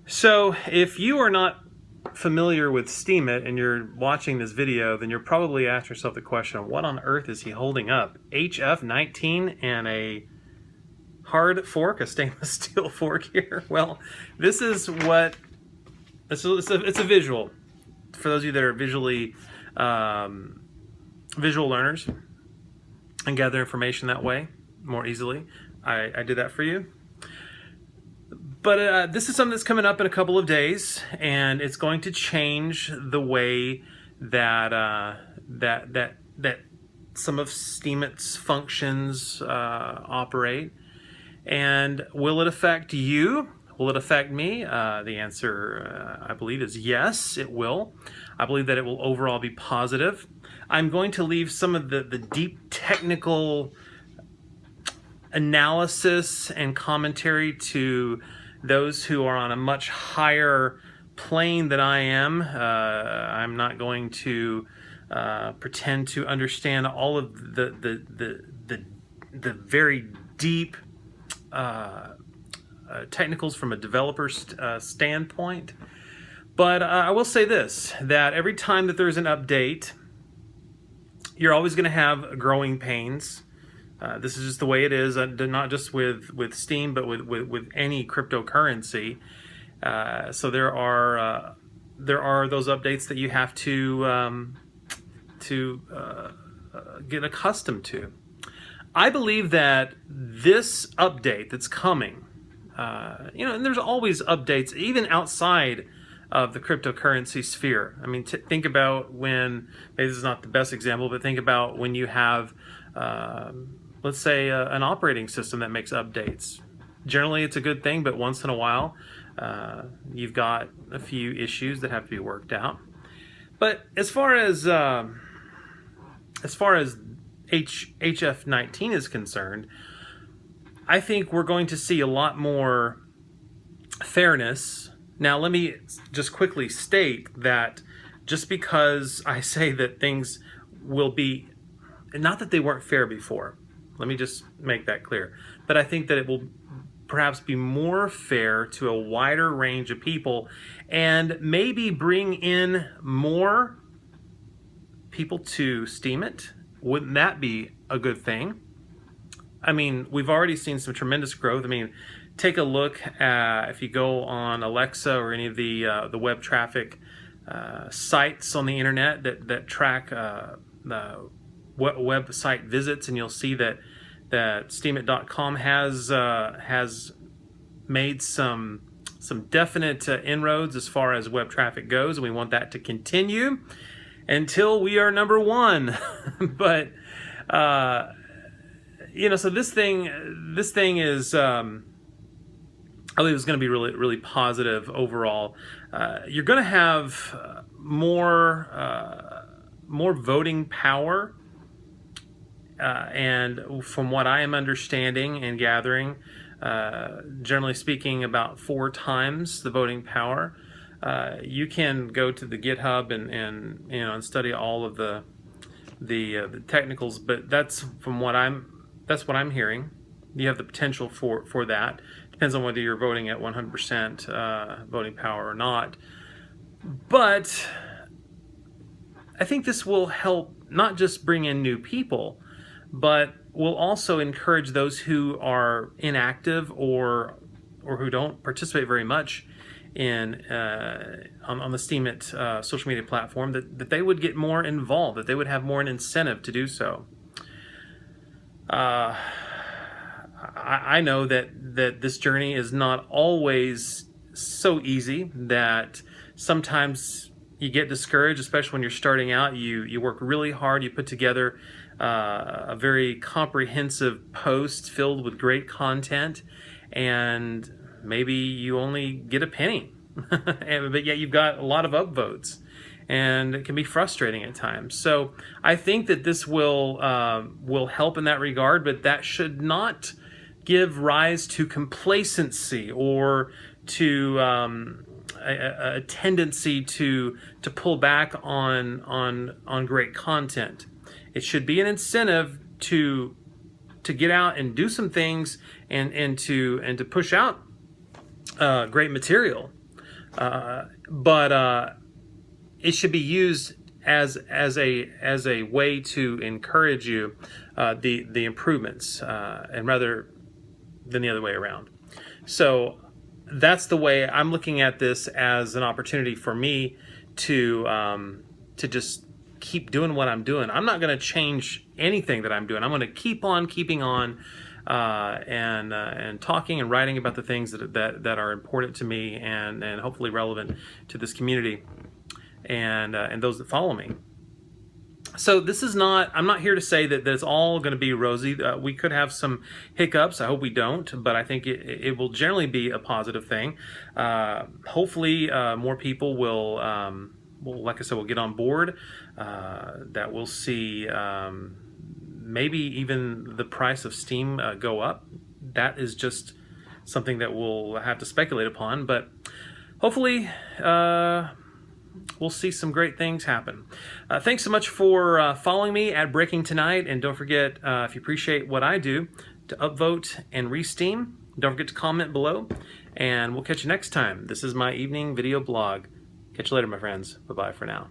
So if you are not familiar with Steemit and you're watching this video, then you're probably asking yourself the question, what on earth is he holding up? HF19 and a hard fork, a stainless steel fork here? Well, this is what, it's a visual. For those of you that are visual learners and gather information that way more easily, I did that for you. But this is something that's coming up in a couple of days, and it's going to change the way that that some of Steemit's functions operate. And will it affect you? Will it affect me? The answer, I believe, is yes, it will. I believe that it will overall be positive. I'm going to leave some of the deep technical analysis and commentary to those who are on a much higher plane than I am. I'm not going to pretend to understand all of the very deep technicals from a developer's standpoint. But I will say this, that every time that there's an update, you're always going to have growing pains. This is just the way it is, not just with Steem, but with any cryptocurrency. So there are those updates that you have to get accustomed to. I believe that this update that's coming, and there's always updates even outside of the cryptocurrency sphere. I mean, think about when, maybe this is not the best example, but think about when you have let's say an operating system that makes updates. Generally, it's a good thing, but once in a while, you've got a few issues that have to be worked out. But as far as HF19 is concerned, I think we're going to see a lot more fairness. Now, let me just quickly state that just because I say that things will be, not that they weren't fair before, let me just make that clear. But I think that it will perhaps be more fair to a wider range of people and maybe bring in more people to Steemit. Wouldn't that be a good thing? I mean, we've already seen some tremendous growth. I mean, take a look at, if you go on Alexa or any of the web traffic sites on the internet that track the website visits, and you'll see that Steemit.com has made some definite inroads as far as web traffic goes, and we want that to continue until we are number one. But so this thing is, I believe it's going to be really, really positive overall. You're going to have more voting power. And from what I am understanding and gathering, generally speaking, about 4 times the voting power. You can go to the GitHub and study all of the technicals, but that's what I'm hearing. You have the potential for that. Depends on whether you're voting at 100% voting power or not. But I think this will help not just bring in new people, but will also encourage those who are inactive or who don't participate very much in on the Steemit social media platform, that they would get more involved, that they would have more an incentive to do so. I know that this journey is not always so easy, that sometimes you get discouraged, especially when you're starting out. You work really hard, you put together a very comprehensive post filled with great content, and maybe you only get a penny, but yet you've got a lot of upvotes, and it can be frustrating at times. So I think that this will help in that regard, but that should not give rise to complacency or to a tendency to pull back on great content. It should be an incentive to get out and do some things and to push out great material. But it should be used as a way to encourage you the improvements, and rather than the other way around. So that's the way I'm looking at this, as an opportunity for me to just keep doing what I'm doing. I'm not going to change anything that I'm doing. I'm going to keep on keeping on, and talking and writing about the things that are important to me, and hopefully relevant to this community and those that follow me. So this is not, I'm not here to say that it's all going to be rosy. We could have some hiccups. I hope we don't, but I think it will generally be a positive thing. Hopefully more people will, like I said, will get on board, that we'll see maybe even the price of Steam go up. That is just something that we'll have to speculate upon, but hopefully we'll see some great things happen. Thanks so much for following me at Breaking Tonight, and don't forget, if you appreciate what I do, to upvote and re-Steam. Don't forget to comment below, and we'll catch you next time. This is my evening video blog. Catch you later, my friends. Bye-bye for now.